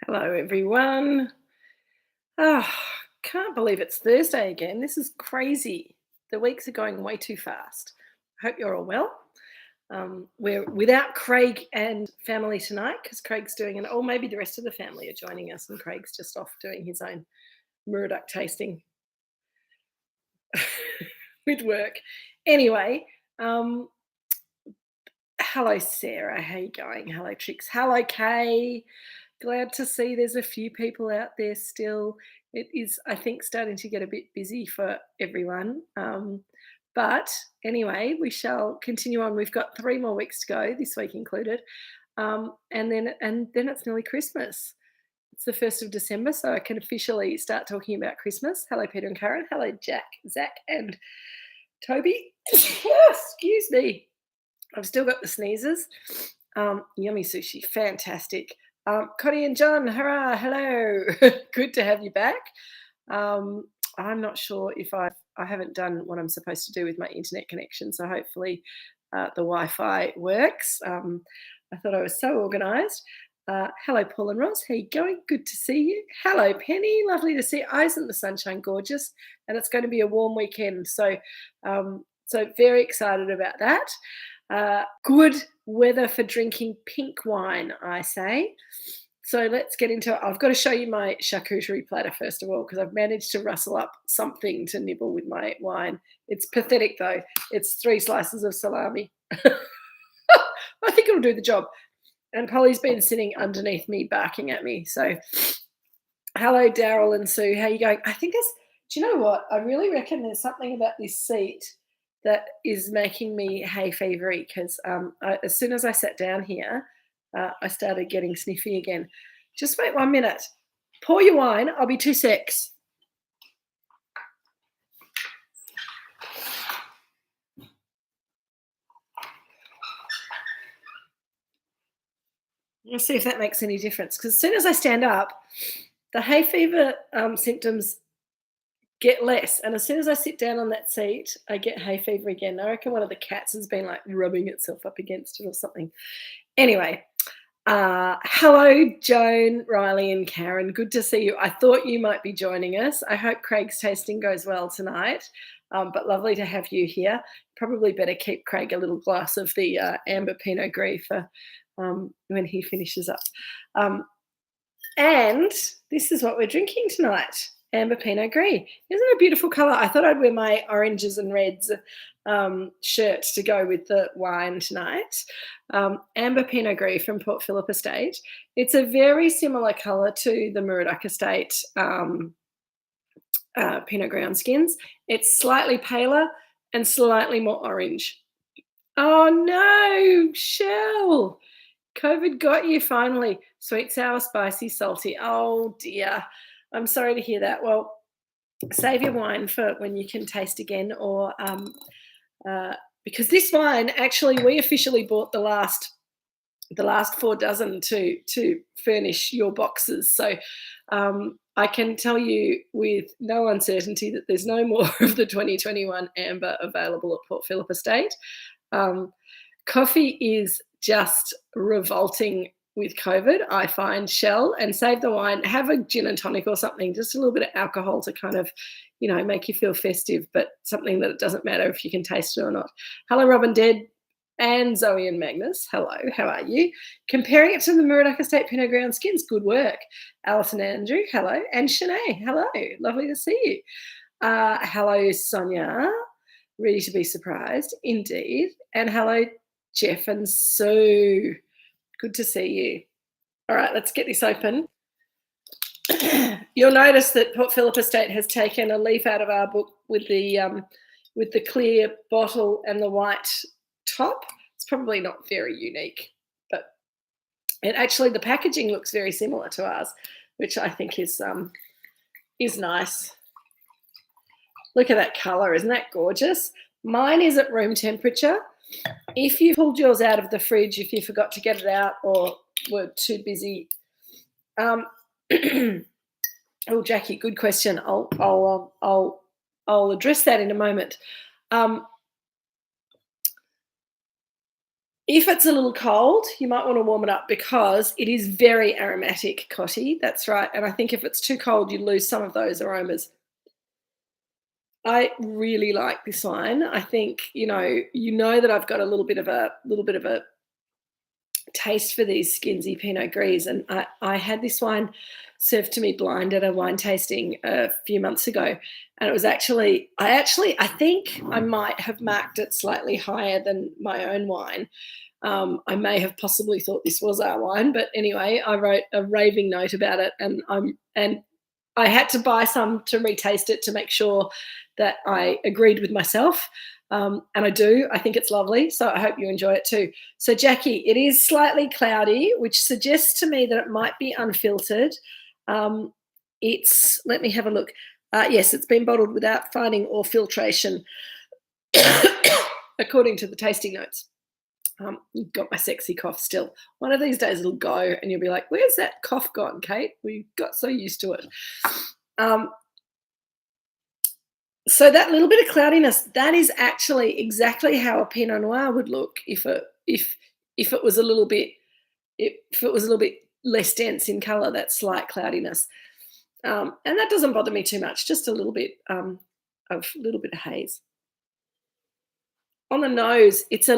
Hello, everyone. Oh, can't believe it's Thursday again. This is crazy. The weeks are going way too fast. I hope you're all well. We're without Craig and family tonight because Craig's doing an, or maybe the rest of the family are joining us, and Craig's just off doing his own Moorooduc tasting with work. Anyway, hello, Sarah. How you going? Hello, Trix. Hello, Kay. Glad to see there's a few people out there still. It is, I think, starting to get a bit busy for everyone. But anyway, we shall continue on. We've got 3 more weeks to go, this week included, and then it's nearly Christmas. It's the 1st of December, so I can officially start talking about Christmas. Hello, Peter and Karen. Hello, Jack, Zach, and Toby. Excuse me. I've still got the sneezes. Yummy sushi, fantastic. Connie and John, hurrah, hello. Good to have you back. I'm not sure if I haven't done what I'm supposed to do with my internet connection, so hopefully the Wi-Fi works. I thought I was so organised. Hello, Paul and Ross. How you going? Good to see you. Hello, Penny. Lovely to see you. Isn't the sunshine gorgeous? And it's going to be a warm weekend, so very excited about that. Good weather for drinking pink wine, I say. So let's get into it. I've got to show you my charcuterie platter first of all, because I've managed to rustle up something to nibble with my wine. It's pathetic though. It's 3 slices of salami. I think it'll do the job. And Polly's been sitting underneath me barking at me. So hello, Daryl and Sue. How you going? I think do you know what? I really reckon there's something about this seat that is making me hay fevery, because as soon as I sat down here, I started getting sniffy again. Just wait 1 minute. Pour your wine. I'll be 2 secs. Let's see if that makes any difference, because as soon as I stand up, the hay fever symptoms get less, and as soon as I sit down on that seat, I get hay fever again. I reckon one of the cats has been like rubbing itself up against it or something. Anyway, hello, Joan, Riley, and Karen. Good to see you. I thought you might be joining us. I hope Craig's tasting goes well tonight, but lovely to have you here. Probably better keep Craig a little glass of the Amber Pinot Gris for when he finishes up. And this is what we're drinking tonight. Amber Pinot Gris. Isn't it a beautiful colour? I thought I'd wear my oranges and reds shirt to go with the wine tonight. Amber Pinot Gris from Port Phillip Estate. It's a very similar colour to the Moorooduc Estate Pinot Gris on skins. It's slightly paler and slightly more orange. Oh no, Shell. COVID got you finally. Sweet, sour, spicy, salty. Oh dear. I'm sorry to hear that. Well, save your wine for when you can taste again, or because this wine, actually, we officially bought the last 4 dozen to furnish your boxes. So I can tell you with no uncertainty that there's no more of the 2021 Amber available at Port Phillip Estate. Coffee is just revolting with COVID, I find. Shell, and save the wine. Have a gin and tonic or something, just a little bit of alcohol to kind of, make you feel festive, but something that it doesn't matter if you can taste it or not. Hello, Robin Dead and Zoe and Magnus. Hello, how are you? Comparing it to the Moorooduc Estate Pinot Gris on skins, good work. Alice and Andrew, hello. And Shanae, hello. Lovely to see you. Hello, Sonia. Ready to be surprised, indeed. And hello, Jeff and Sue. Good to see you. All right, let's get this open. You'll notice that Port Phillip Estate has taken a leaf out of our book with the clear bottle and the white top. It's probably not very unique, but the packaging looks very similar to ours, which I think is nice. Look at that colour, isn't that gorgeous? Mine is at room temperature. If you pulled yours out of the fridge, if you forgot to get it out or were too busy, oh, Jackie, good question. I'll address that in a moment. If it's a little cold, you might want to warm it up because it is very aromatic, Cotty. That's right. And I think if it's too cold, you lose some of those aromas. I really like this wine. I think, that I've got a little bit of a taste for these skinsy Pinot Gris, and I had this wine served to me blind at a wine tasting a few months ago, and it was I think I might have marked it slightly higher than my own wine. I may have possibly thought this was our wine, but anyway, I wrote a raving note about it, and I had to buy some to retaste it to make sure that I agreed with myself. And I do. I think it's lovely. So I hope you enjoy it too. So, Jackie, it is slightly cloudy, which suggests to me that it might be unfiltered. Let me have a look. Yes, it's been bottled without fining or filtration, according to the tasting notes. You've got my sexy cough still. One of these days it'll go and you'll be like, where's that cough gone, Kate? We got so used to it. So that little bit of cloudiness, that is actually exactly how a Pinot Noir would look if it was a little bit less dense in colour, that slight cloudiness. And that doesn't bother me too much, just a little bit of haze. On the nose, it's a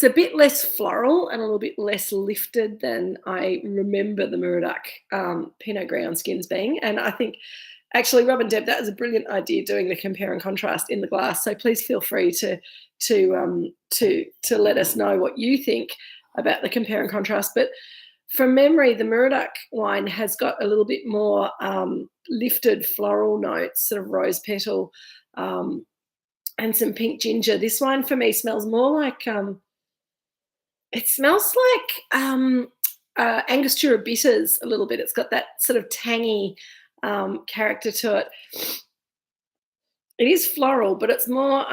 bit less floral and a little bit less lifted than I remember the Moorooduc Pinot Gris on skins being. And I think, actually, Rob and Deb, that was a brilliant idea, doing the compare and contrast in the glass. So please feel free to let us know what you think about the compare and contrast. But from memory, the Moorooduc wine has got a little bit more lifted floral notes, sort of rose petal, and some pink ginger. This wine for me smells more like Angostura bitters a little bit. It's got that sort of tangy character to it. It is floral, but it's more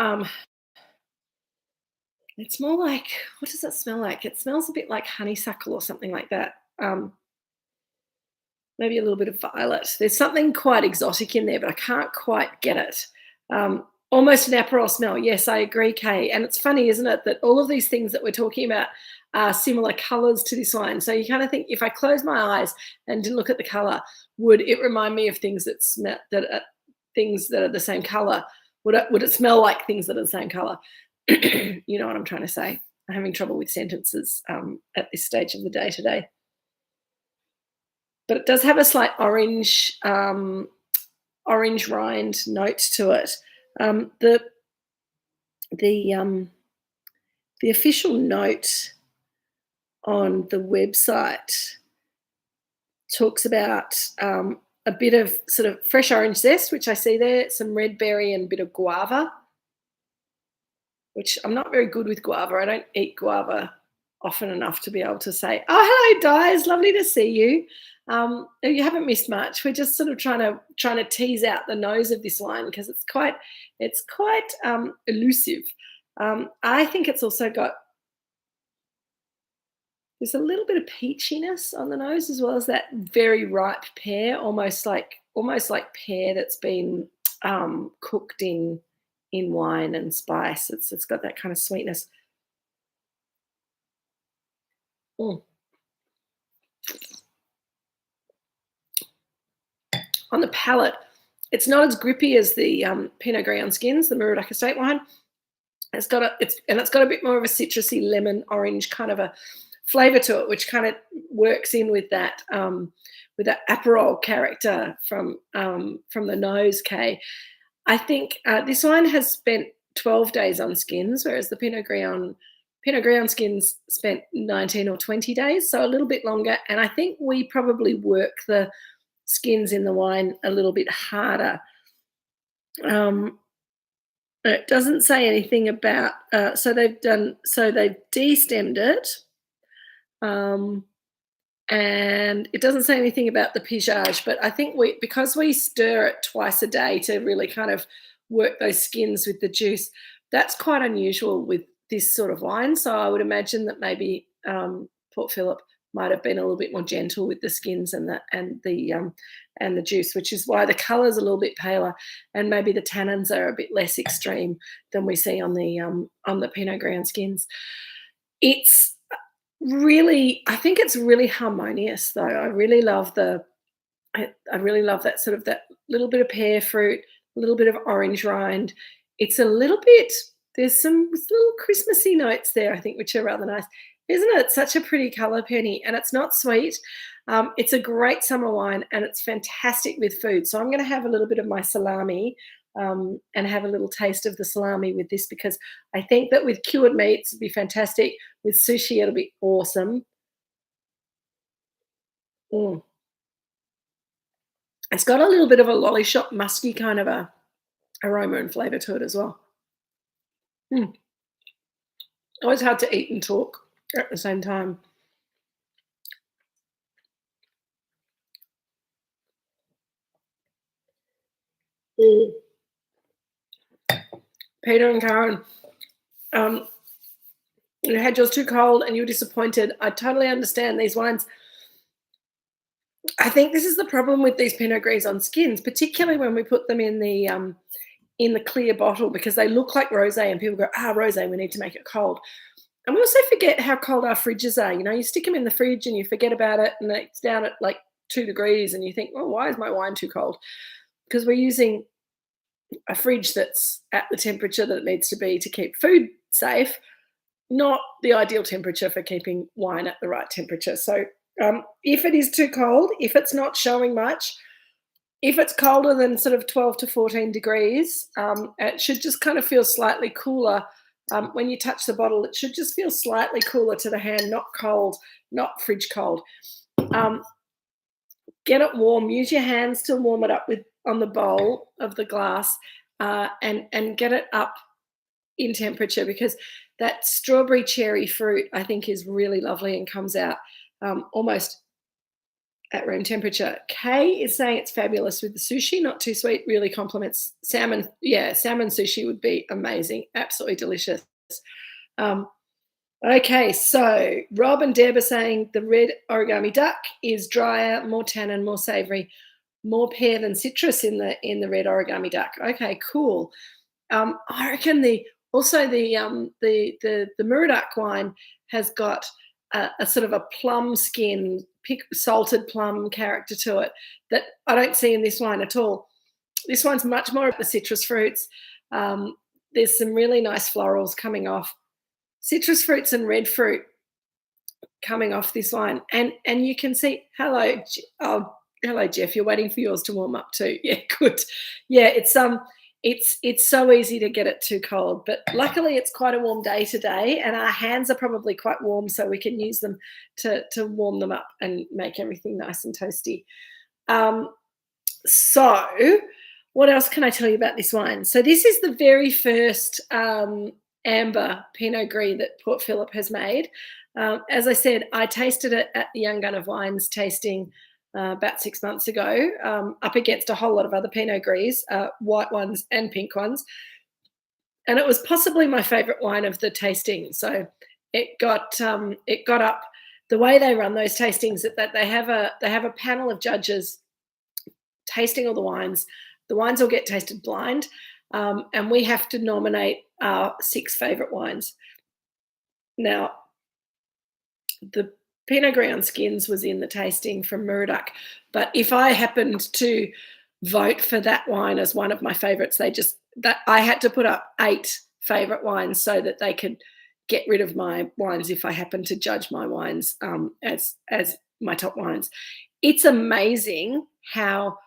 like, what does it smell like? It smells a bit like honeysuckle or something like that. Maybe a little bit of violet. There's something quite exotic in there, but I can't quite get it. Almost an Aperol smell. Yes, I agree, Kay. And it's funny, isn't it, that all of these things that we're talking about are similar colours to this wine. So you kind of think, if I close my eyes and didn't look at the colour, would it remind me of things that are the same colour? Would it smell like things that are the same colour? You know what I'm trying to say. I'm having trouble with sentences at this stage of the day today. But it does have a slight orange rind note to it. The official note on the website talks about a bit of sort of fresh orange zest, which I see there, some red berry and a bit of guava, which I'm not very good with guava. I don't eat guava often enough to be able to say, oh, hello, Di, it's lovely to see you. You haven't missed much. We're just sort of trying to tease out the nose of this wine because it's quite elusive. I think it's also got, there's a little bit of peachiness on the nose, as well as that very ripe pear, almost like pear that's been cooked in wine and spice. It's got that kind of sweetness. On the palate, it's not as grippy as the Pinot Gris on skins, the Moorooduc Estate wine. It's got a bit more of a citrusy lemon orange kind of a flavour to it, which kind of works in with that Aperol character from the nose, Kay. I think this wine has spent 12 days on skins, whereas the Pinot Gris on skins spent 19 or 20 days, so a little bit longer. And I think we probably work the skins in the wine a little bit harder. It doesn't say anything about so they've de-stemmed it, and it doesn't say anything about the pigeage. But I think because we stir it twice a day to really kind of work those skins with the juice, that's quite unusual with this sort of wine. So I would imagine that maybe Port Phillip might have been a little bit more gentle with the skins and the juice, which is why the colour's a little bit paler, and maybe the tannins are a bit less extreme than we see on the Pinot Gris skins. It's really, I think it's really harmonious though. I really love that sort of that little bit of pear fruit, a little bit of orange rind. It's a little bit, there's some little Christmassy notes there, I think, which are rather nice. Isn't it? It's such a pretty colour, Penny, and it's not sweet. It's a great summer wine and it's fantastic with food. So I'm going to have a little bit of my salami and have a little taste of the salami with this because I think that with cured meats, it'd be fantastic. With sushi, it'll be awesome. Mm. It's got a little bit of a lolly-shop musky kind of a aroma and flavour to it as well. Mm. Always hard to eat and talk at the same time. Mm. Peter and Karen, um, you had yours too cold and you were disappointed. I totally understand these wines. I think this is the problem with these Pinot Gris on skins, particularly when we put them in the clear bottle because they look like rosé and people go, rosé, we need to make it cold. And we also forget how cold our fridges are. You know, you stick them in the fridge and you forget about it and it's down at like 2 degrees and you think, well, why is my wine too cold? Because we're using a fridge that's at the temperature that it needs to be to keep food safe, not the ideal temperature for keeping wine at the right temperature. So if it is too cold, if it's not showing much, if it's colder than sort of 12 to 14 degrees, it should just kind of feel slightly cooler. When you touch the bottle, it should just feel slightly cooler to the hand, not cold, not fridge cold. Get it warm. Use your hands to warm it up with on the bowl of the glass and get it up in temperature because that strawberry cherry fruit, I think, is really lovely and comes out almost at room temperature. Kay is saying it's fabulous with the sushi, not too sweet, really complements salmon. Yeah, salmon sushi would be amazing, absolutely delicious. Okay, so Rob and Deb are saying the red origami duck is drier, more tannin, more savoury, more pear than citrus in the red origami duck. Okay, cool. I reckon the Moorooduc wine has got a sort of a plum skin, salted plum character to it that I don't see in this wine at all. This one's much more of the citrus fruits. There's some really nice florals coming off. Citrus fruits and red fruit coming off this wine. And you can see, hello, Jeff, you're waiting for yours to warm up too. Yeah, good. Yeah, it's so easy to get it too cold, but luckily it's quite a warm day today and our hands are probably quite warm so we can use them to warm them up and make everything nice and toasty. So what else can I tell you about this wine? So this is the very first amber Pinot Gris that Port Phillip has made. As I said, I tasted it at the Young Gun of Wines tasting about 6 months ago, up against a whole lot of other Pinot Gris, white ones and pink ones. And it was possibly my favourite wine of the tasting. So it got up. The way they run those tastings, that they have a panel of judges tasting all the wines. The wines all get tasted blind, and we have to nominate our 6 favourite wines. Now, the Pinot Gris on skins was in the tasting from Moorooduc, but if I happened to vote for that wine as one of my favourites, I had to put up 8 favourite wines so that they could get rid of my wines if I happened to judge my wines as my top wines. It's amazing how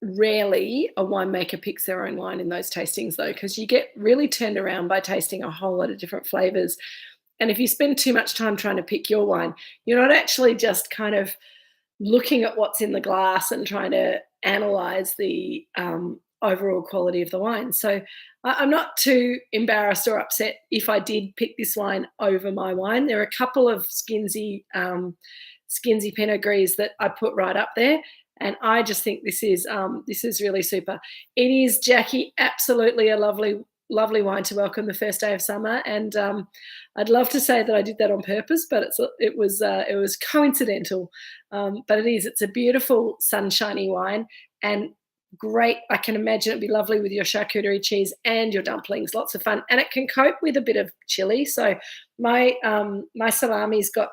rarely a winemaker picks their own wine in those tastings, though, because you get really turned around by tasting a whole lot of different flavours. And if you spend too much time trying to pick your wine, you're not actually just kind of looking at what's in the glass and trying to analyse the overall quality of the wine. So I'm not too embarrassed or upset if I did pick this wine over my wine. There are a couple of skinsy Pinot Gris that I put right up there. And I just think this is really super. It is, Jackie, absolutely a lovely wine to welcome the first day of summer. And I'd love to say that I did that on purpose, but it was coincidental. But it's a beautiful sunshiny wine. And great. I can imagine it'd be lovely with your charcuterie cheese and your dumplings. Lots of fun, and it can cope with a bit of chili. So my salami's got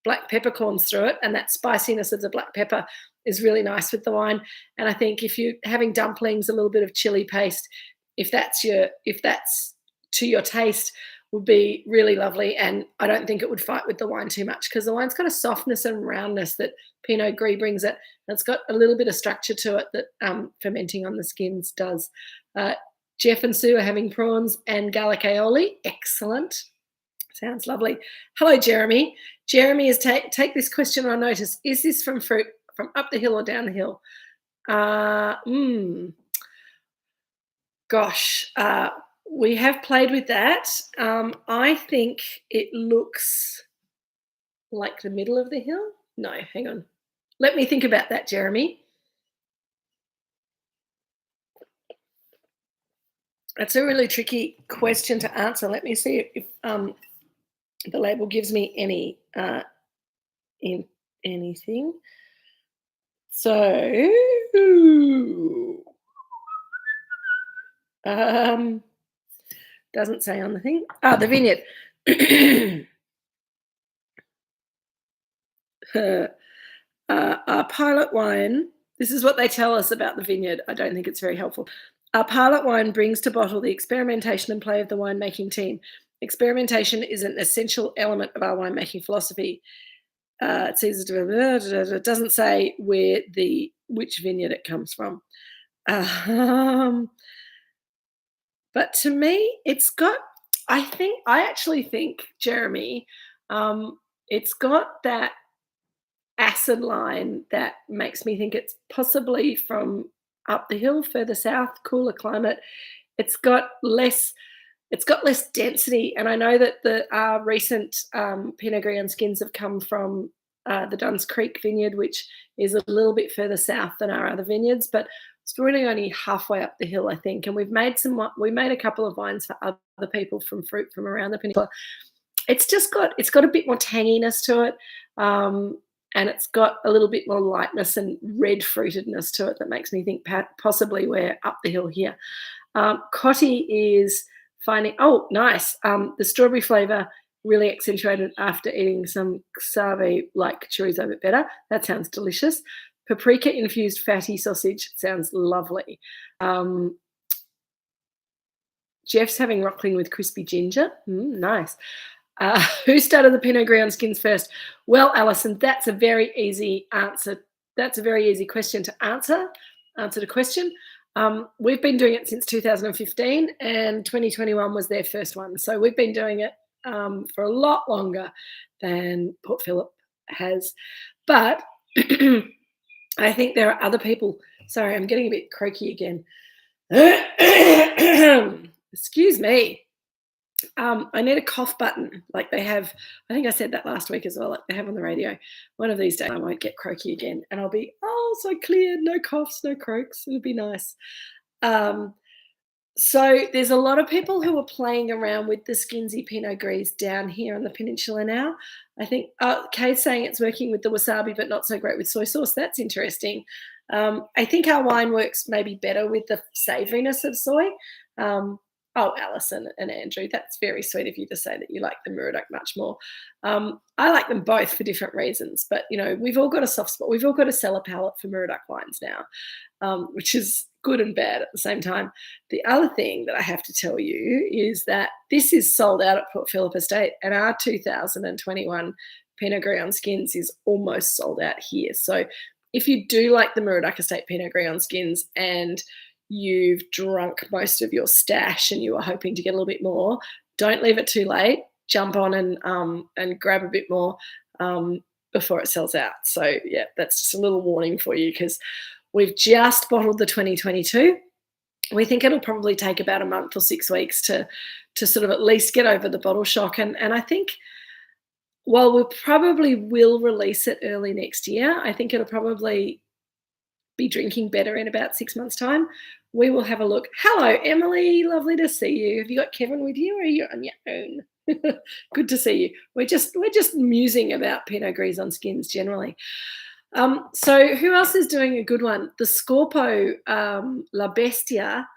black peppercorns through it, and that spiciness of the black pepper is really nice with the wine. And I think if you're having dumplings, a little bit of chili paste, if that's to your taste, would be really lovely. And I don't think it would fight with the wine too much, because the wine's got a softness and roundness that Pinot Gris brings it. And it's got a little bit of structure to it that fermenting on the skins does. Jeff and Sue are having prawns and garlic aioli. Excellent. Sounds lovely. Hello, Jeremy. Jeremy is take this question on notice. Is this from fruit from up the hill or down the hill? Gosh, we have played with that. I think it looks like the middle of the hill. No, hang on. Let me think about that, Jeremy. That's a really tricky question to answer. Let me see if the label gives me anything. So, doesn't say on the thing. The vineyard. Our pilot wine, this is what they tell us about the vineyard. I don't think it's very helpful. Our pilot wine brings to bottle the experimentation and play of the winemaking team. Experimentation is an essential element of our winemaking philosophy. It says it doesn't say which vineyard it comes from. But to me, it's got, I actually think, Jeremy, it's got that acid line that makes me think it's possibly from up the hill, further south, cooler climate. It's got less density, and I know that our recent Pinot Gris on skins have come from the Duns Creek vineyard, which is a little bit further south than our other vineyards, but it's really only halfway up the hill, I think. And we made a couple of wines for other people from fruit from around the peninsula. It's got a bit more tanginess to it, and it's got a little bit more lightness and red fruitedness to it that makes me think possibly we're up the hill here. Cotty is finding, oh, nice. The strawberry flavour really accentuated after eating some Xave like chorizo a bit better. That sounds delicious. Paprika infused fatty sausage sounds lovely. Jeff's having rockling with crispy ginger. Nice. Who started the Pinot Gris on skins first? Well, Alison, that's a very easy answer. That's a very easy question to answer. Answer the question. We've been doing it since 2015, and 2021 was their first one. So we've been doing it for a lot longer than Port Phillip has. But I think there are other people. Sorry, I'm getting a bit croaky again. Excuse me. I need a cough button like they have. I think I said that last week as well, like they have on the radio. One of these days I won't get croaky again, and I'll be, so clear, no coughs, no croaks. It'll be nice. So there's a lot of people who are playing around with the skinsy Pinot Gris down here on the peninsula now. I think Kate's saying it's working with the wasabi, but not so great with soy sauce. That's interesting. I think our wine works maybe better with the savouriness of soy. Alison and Andrew, that's very sweet of you to say that you like the Moorooduc much more. I like them both for different reasons, but, we've all got a soft spot. We've all got a cellar palate for Moorooduc wines now, which is good and bad at the same time. The other thing that I have to tell you is that this is sold out at Port Phillip Estate, and our 2021 Pinot Gris on skins is almost sold out here. So if you do like the Moorooduc Estate Pinot Gris on skins and you've drunk most of your stash and you are hoping to get a little bit more, don't leave it too late. Jump on and grab a bit more before it sells out. So yeah, that's just a little warning for you, because we've just bottled the 2022. We think it'll probably take about a month or 6 weeks to sort of at least get over the bottle shock. And I think while we probably will release it early next year, I think it'll probably be drinking better in about 6 months' time. We will have a look. Hello, Emily. Lovely to see you. Have you got Kevin with you, or are you on your own? Good to see you. We're just musing about Pinot Gris on skins generally. So who else is doing a good one? The Scorpo La Bestia,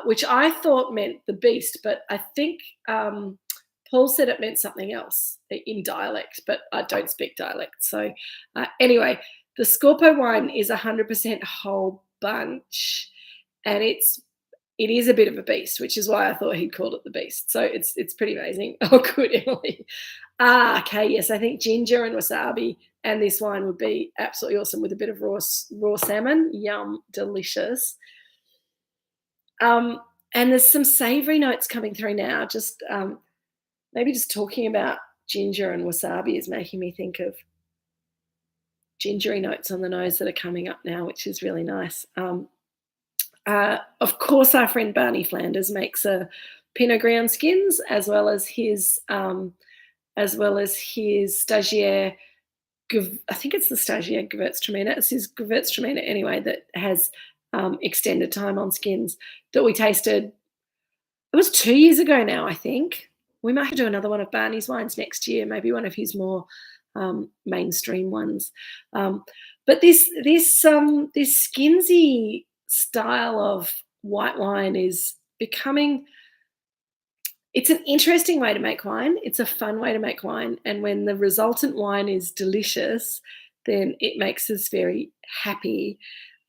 which I thought meant the beast, but I think Paul said it meant something else in dialect, but I don't speak dialect. So anyway, the Scorpo wine is 100% whole bunch, and it is a bit of a beast, which is why I thought he'd called it the beast. So it's pretty amazing. Oh, good, Emily. Okay, yes, I think ginger and wasabi and this wine would be absolutely awesome with a bit of raw salmon. Yum, delicious. And there's some savoury notes coming through now. Just maybe just talking about ginger and wasabi is making me think of gingery notes on the nose that are coming up now, which is really nice. Of course, our friend Barney Flanders makes a Pinot Gris on skins, as well as his Stagiaire. I think it's the Stagiaire Gewürztraminer. It's his Gewürztraminer anyway that has extended time on skins that we tasted. It was 2 years ago now, I think. We might have to do another one of Barney's wines next year, maybe one of his more mainstream ones. But this skinsy style of white wine is becoming. It's an interesting way to make wine. It's a fun way to make wine. And when the resultant wine is delicious, then it makes us very happy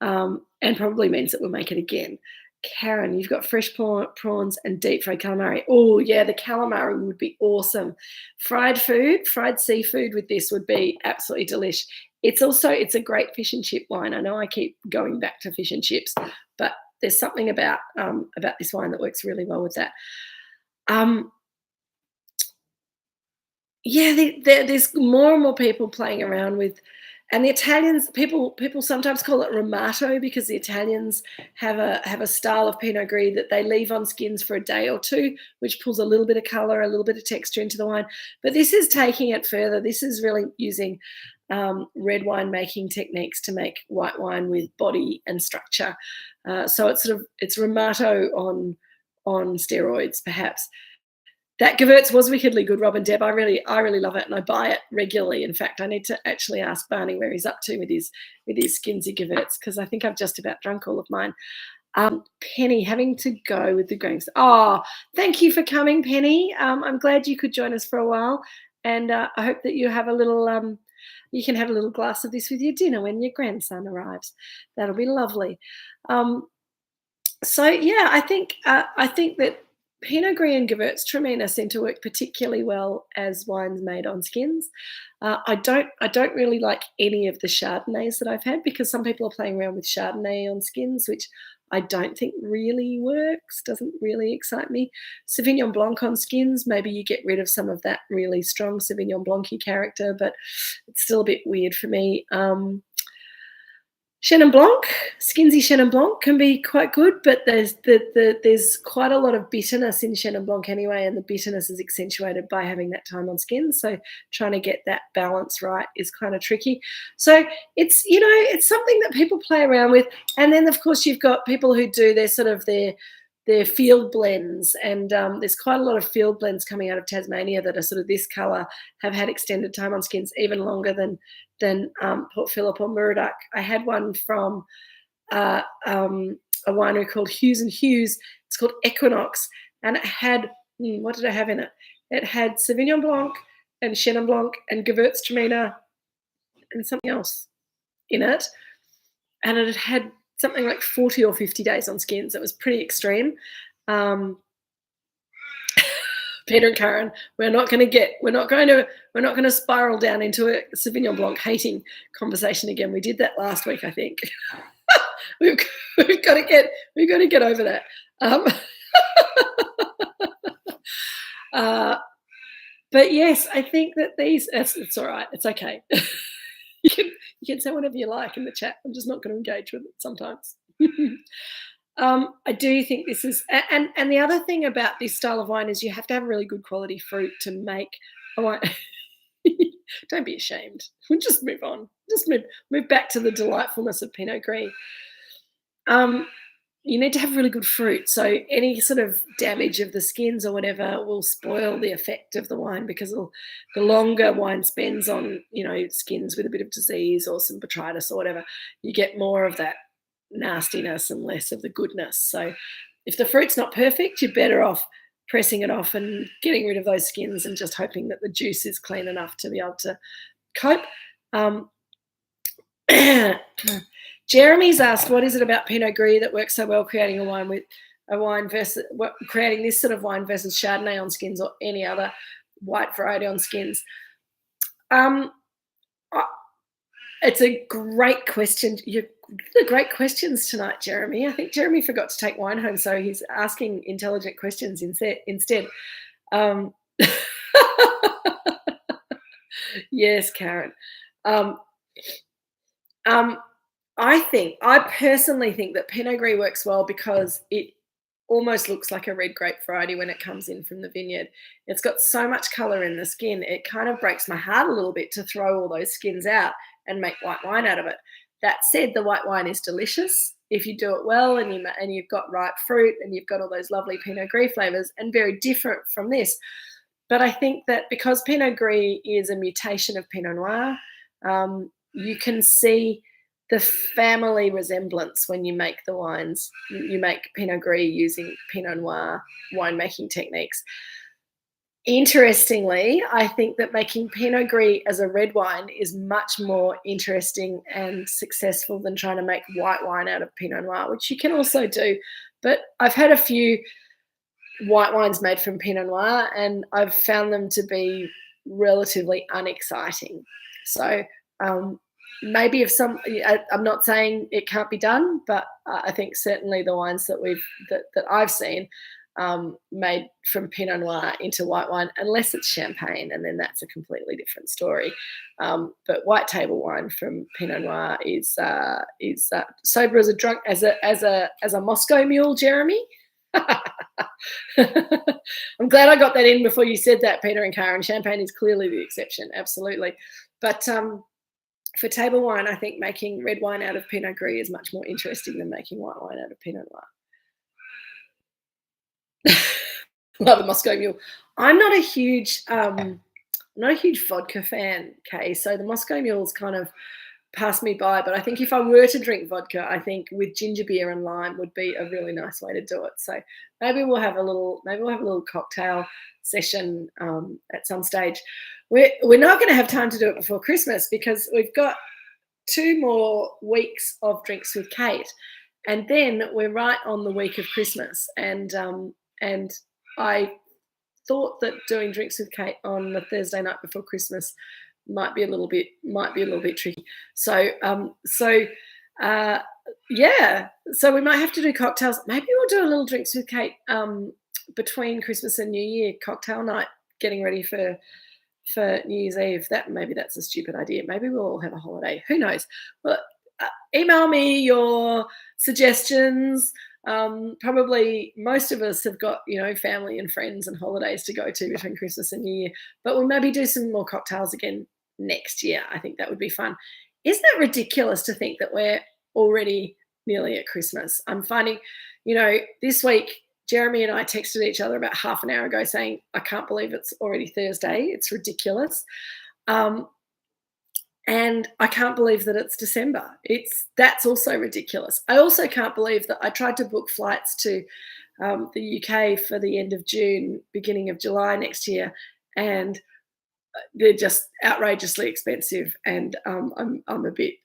and probably means that we'll make it again. Karen, you've got fresh prawns and deep fried calamari. Oh, yeah, the calamari would be awesome. Fried seafood with this would be absolutely delish. It's a great fish and chip wine. I know I keep going back to fish and chips, but there's something about this wine that works really well with that. There's more and more people playing around with, and the Italians, people sometimes call it Ramato because the Italians have a style of Pinot Gris that they leave on skins for a day or two, which pulls a little bit of colour, a little bit of texture into the wine. But this is taking it further. This is really using red wine making techniques to make white wine with body and structure. So it's Ramato on steroids, perhaps. That Gewürz was wickedly good, Rob and Deb. I really love it, and I buy it regularly. In fact, I need to actually ask Barney where he's up to with his skinsy Gewürz, because I think I've just about drunk all of mine. Penny, having to go with the Grangs. Oh, thank you for coming, Penny. I'm glad you could join us for a while, and I hope that you have a little. You can have a little glass of this with your dinner when your grandson arrives. That'll be lovely. So yeah, I think that Pinot Gris and Gewürztraminer seem to work particularly well as wines made on skins. I don't really like any of the Chardonnays that I've had, because some people are playing around with Chardonnay on skins, which I don't think really works, doesn't really excite me. Sauvignon Blanc on skins, maybe you get rid of some of that really strong Sauvignon Blanc-y character, but it's still a bit weird for me. Chenin Blanc, skinsy Chenin Blanc can be quite good, but there's quite a lot of bitterness in Chenin Blanc anyway, and the bitterness is accentuated by having that time on skin. So trying to get that balance right is kind of tricky. So it's something that people play around with. And then of course you've got people who do their field blends, and there's quite a lot of field blends coming out of Tasmania that are sort of this colour, have had extended time on skins even longer than Port Phillip or Moorooduc. I had one from a winery called Hughes and Hughes. It's called Equinox, and it had what did I have in it? It had Sauvignon Blanc and Chenin Blanc and Gewürztraminer and something else in it, and it had something like 40 or 50 days on skins. It was pretty extreme. Peter and Karen, we're not going to spiral down into a Sauvignon Blanc hating conversation again. We did that last week, I think. we've got to get over that. But yes, I think that it's all right. It's okay. You can say whatever you like in the chat. I'm just not going to engage with it sometimes. I do think this is, and the other thing about this style of wine is you have to have really good quality fruit to make a wine. Don't be ashamed. We'll just move on. Just move back to the delightfulness of Pinot Gris. you need to have really good fruit. So any sort of damage of the skins or whatever will spoil the effect of the wine, because the longer wine spends on, skins with a bit of disease or some botrytis or whatever, you get more of that nastiness and less of the goodness. So if the fruit's not perfect, you're better off pressing it off and getting rid of those skins and just hoping that the juice is clean enough to be able to cope. Jeremy's asked, what is it about Pinot Gris that works so well creating creating this sort of wine versus Chardonnay on skins or any other white variety on skins? It's a great question. You're the great questions tonight, Jeremy. I think Jeremy forgot to take wine home, so he's asking intelligent questions instead. Yes, Karen. I personally think that Pinot Gris works well because it almost looks like a red grape variety when it comes in from the vineyard. It's got so much colour in the skin, it kind of breaks my heart a little bit to throw all those skins out and make white wine out of it. That said, the white wine is delicious if you do it well and you've got ripe fruit and you've got all those lovely Pinot Gris flavours, and very different from this. But I think that because Pinot Gris is a mutation of Pinot Noir, you can see the family resemblance when you make the wines. You make Pinot Gris using Pinot Noir winemaking techniques. Interestingly, I think that making Pinot Gris as a red wine is much more interesting and successful than trying to make white wine out of Pinot Noir, which you can also do. But I've had a few white wines made from Pinot Noir, and I've found them to be relatively unexciting. So maybe I'm not saying it can't be done, but I think certainly the wines that I've seen made from Pinot Noir into white wine, unless it's champagne, and then that's a completely different story. But white table wine from Pinot Noir is sober as a Moscow mule, Jeremy. I'm glad I got that in before you said that, Peter and Karen. Champagne is clearly the exception, absolutely. But for table wine, I think making red wine out of Pinot Gris is much more interesting than making white wine out of Pinot Noir. Love a Moscow mule. I'm not a huge vodka fan, Kay. So the Moscow mules kind of pass me by. But I think if I were to drink vodka, I think with ginger beer and lime would be a really nice way to do it. So maybe we'll have a little cocktail session at some stage. We're not going to have time to do it before Christmas because we've got 2 more weeks of Drinks with Kate, and then we're right on the week of Christmas. And I thought that doing Drinks with Kate on the Thursday night before Christmas might be a little bit tricky. So we might have to do cocktails. Maybe we'll do a little Drinks with Kate between Christmas and New Year cocktail night, getting ready for New Year's Eve. Maybe that's a stupid idea. Maybe we'll all have a holiday. Who knows? Well, email me your suggestions. Probably most of us have got, family and friends and holidays to go to between Christmas and New Year, but we'll maybe do some more cocktails again next year. I think that would be fun. Isn't it ridiculous to think that we're already nearly at Christmas? I'm finding, this week, Jeremy and I texted each other about half an hour ago saying, I can't believe it's already Thursday. It's ridiculous. And I can't believe that it's December. That's also ridiculous. I also can't believe that I tried to book flights to the UK for the end of June, beginning of July next year, and they're just outrageously expensive. And I'm a bit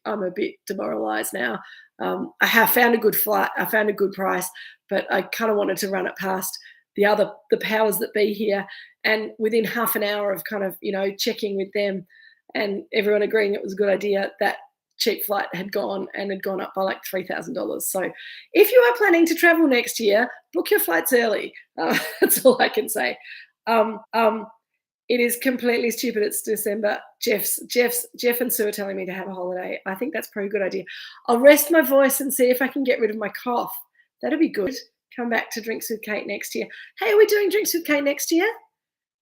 demoralised now. I have found a good flight. I found a good price, but I kind of wanted to run it past the powers that be here. And within half an hour of kind of checking with them, and everyone agreeing it was a good idea, that cheap flight had gone up by like $3,000. So if you are planning to travel next year, book your flights early. That's all I can say. It is completely stupid. It's December. Jeff and Sue are telling me to have a holiday. I think that's probably a good idea. I'll rest my voice and see if I can get rid of my cough. That'd be good. Come back to Drinks with Kate next year. Hey, are we doing Drinks with Kate next year?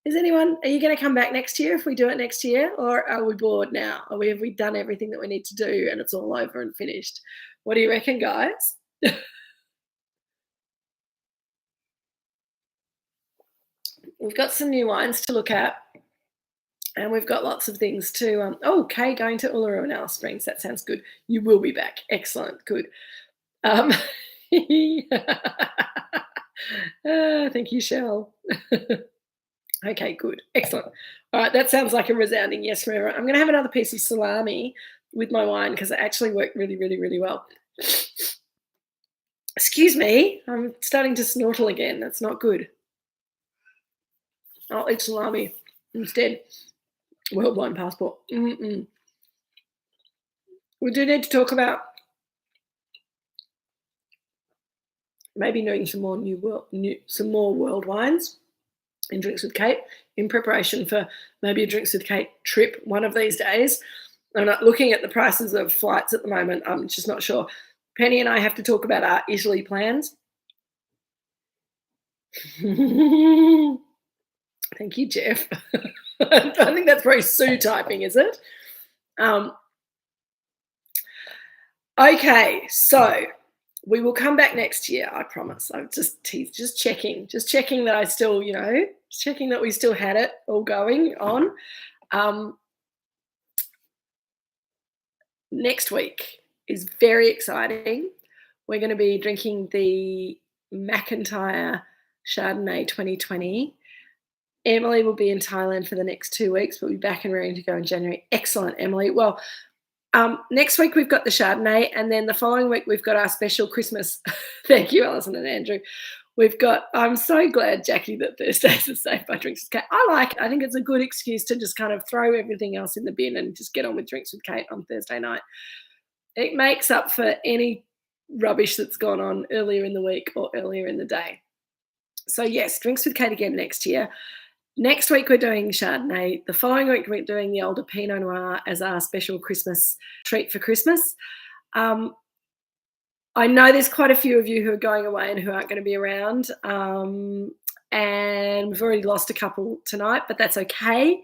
Are you going to come back next year if we do it next year, or are we bored now? Have we done everything that we need to do and it's all over and finished? What do you reckon, guys? we've got some new wines to look at, and we've got lots of things to. Oh, Kay going to Uluru and Alice Springs. That sounds good. You will be back. Excellent. Good. Thank you, Shell. Okay, good. Excellent. All right, that sounds like a resounding yes from everyone. I'm going to have another piece of salami with my wine because it actually worked really, really, really well. Excuse me, I'm starting to snortle again. That's not good. I'll eat salami instead. World Wine Passport. We do need to talk about maybe doing some more some more world wines in Drinks with Kate in preparation for maybe a Drinks with Kate trip one of these days. I'm not looking at the prices of flights at the moment. I'm just not sure. Penny and I have to talk about our Italy plans. Thank you, Jeff. I think that's very Sue typing, is it? Okay, so we will come back next year, I promise. I'm just checking that I still, checking that we still had it all going on. Next week is very exciting. We're going to be drinking the McIntyre Chardonnay 2020. Emily will be in Thailand for the next 2 weeks, but we'll be back and ready to go in January. Excellent, Emily. Well, next week we've got the Chardonnay, and then the following week we've got our special Christmas. Thank you, Alison and Andrew. I'm so glad, Jackie, that Thursdays are safe by Drinks with Kate. I like it. I think it's a good excuse to just kind of throw everything else in the bin and just get on with Drinks with Kate on Thursday night. It makes up for any rubbish that's gone on earlier in the week or earlier in the day. So yes, Drinks with Kate again next year. Next week we're doing Chardonnay. The following week we're doing the older Pinot Noir as our special Christmas treat for Christmas. I know there's quite a few of you who are going away and who aren't going to be around. And we've already lost a couple tonight, but that's okay.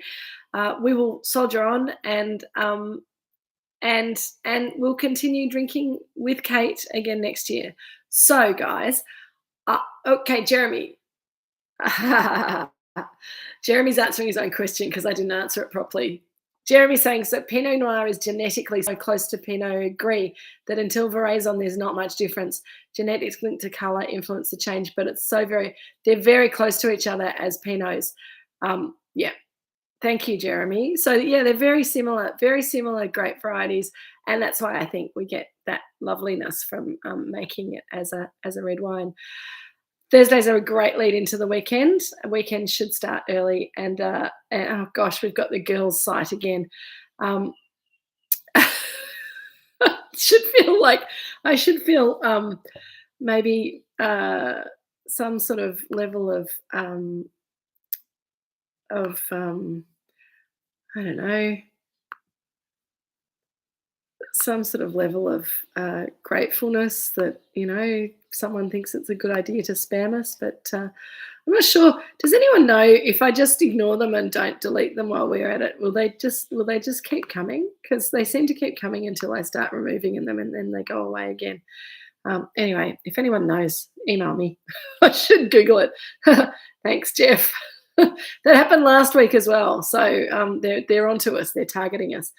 We will soldier on and we'll continue drinking with Kate again next year. So, guys, okay, Jeremy. Jeremy's answering his own question because I didn't answer it properly. Jeremy's saying, so Pinot Noir is genetically so close to Pinot Gris that until Veraison, there's not much difference. Genetics linked to colour influence the change, but they're very close to each other as Pinots. Yeah. Thank you, Jeremy. So, yeah, they're very similar grape varieties, and that's why I think we get that loveliness from making it as a red wine. Thursdays are a great lead into the weekend. A weekend should start early, and oh gosh, we've got the girls' site again. I should feel maybe some sort of level of I don't know, some sort of level of gratefulness that, someone thinks it's a good idea to spam us, but I'm not sure. Does anyone know if I just ignore them and don't delete them while we're at it, will they just keep coming? Because they seem to keep coming until I start removing them and then they go away again. Anyway, if anyone knows, email me. I should Google it. Thanks, Jeff. That happened last week as well. So they're onto us. They're targeting us.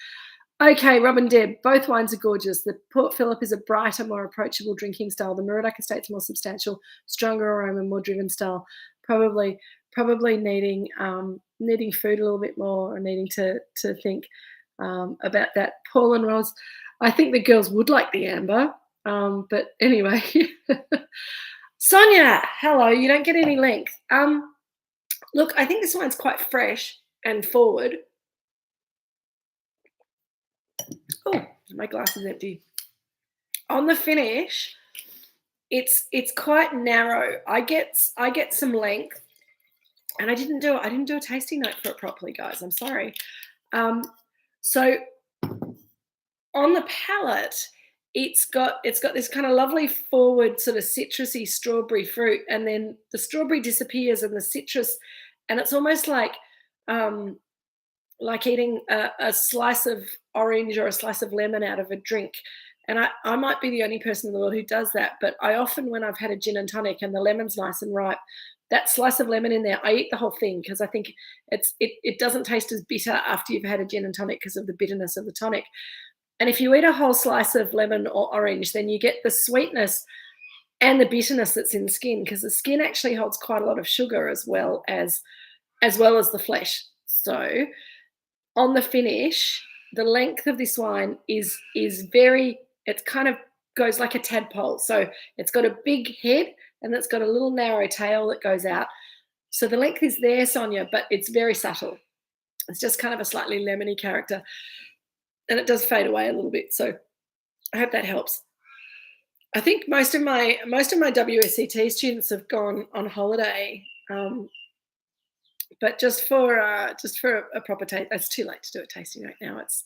Okay, Rob and Deb, both wines are gorgeous. The Port Phillip is a brighter, more approachable drinking style. The Moorooduc Estate's more substantial, stronger aroma, more driven style. Probably needing food a little bit more, or needing to think about that. Paul and Roz, I think the girls would like the amber, but anyway. Sonia, hello. You don't get any length. Look, I think this wine's quite fresh and forward. Oh, my glass is empty. On the finish, it's quite narrow. I get some length, and I didn't do a tasting note for it properly, guys. I'm sorry. So on the palate, it's got this kind of lovely forward sort of citrusy strawberry fruit, and then the strawberry disappears and the citrus, and it's almost like eating a slice of orange or a slice of lemon out of a drink. And I might be the only person in the world who does that, but I often, when I've had a gin and tonic and the lemon's nice and ripe, that slice of lemon in there, I eat the whole thing because I think it doesn't taste as bitter after you've had a gin and tonic because of the bitterness of the tonic. And if you eat a whole slice of lemon or orange, then you get the sweetness and the bitterness that's in the skin, because the skin actually holds quite a lot of sugar as well as the flesh. So on the finish, the length of this wine is very, it kind of goes like a tadpole. So it's got a big head and it's got a little narrow tail that goes out. So the length is there, Sonia, but it's very subtle. It's just kind of a slightly lemony character, and it does fade away a little bit. So I hope that helps. I think most of my WSET students have gone on holiday, but just for a proper taste. It's too late to do a tasting right now. It's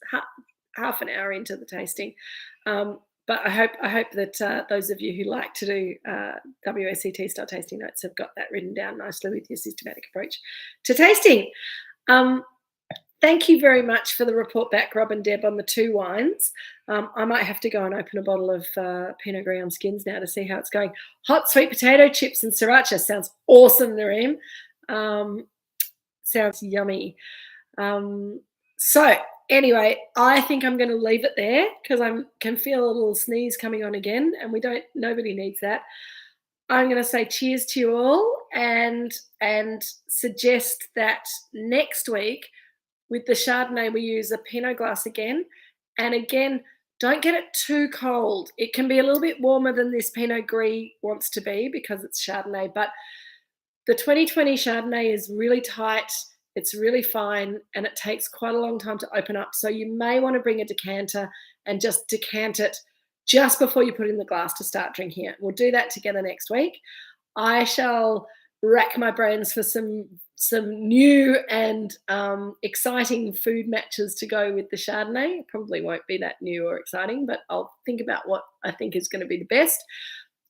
half an hour into the tasting. But I hope that those of you who like to do WSET style tasting notes have got that written down nicely with your systematic approach to tasting. Thank you very much for the report back, Rob and Deb, on the 2 wines. I might have to go and open a bottle of Pinot Gris on skins now to see how it's going. Hot sweet potato chips and sriracha sounds awesome, Nareem. Sounds yummy. So anyway, I think I'm going to leave it there because I can feel a little sneeze coming on again, and nobody needs that. I'm going to say cheers to you all and suggest that next week with the Chardonnay we use a Pinot glass again. And again, don't get it too cold. It can be a little bit warmer than this Pinot Gris wants to be because it's Chardonnay, but the 2020 Chardonnay is really tight. It's really fine, and it takes quite a long time to open up. So you may want to bring a decanter and just decant it just before you put it in the glass to start drinking it. We'll do that together next week. I shall rack my brains for some new and exciting food matches to go with the Chardonnay. It probably won't be that new or exciting, but I'll think about what I think is going to be the best.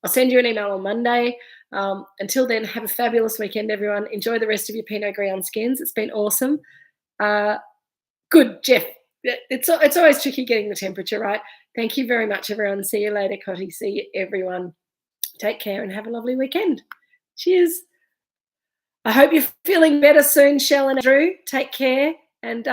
I'll send you an email on Monday. Until then, have a fabulous weekend, everyone. Enjoy the rest of your Pinot Gris on skins. It's been awesome. Good, Jeff. It's always tricky getting the temperature right. Thank you very much, everyone. See you later, Cotty. See you, everyone. Take care and have a lovely weekend. Cheers. I hope you're feeling better soon, Shell and Drew. Take care, and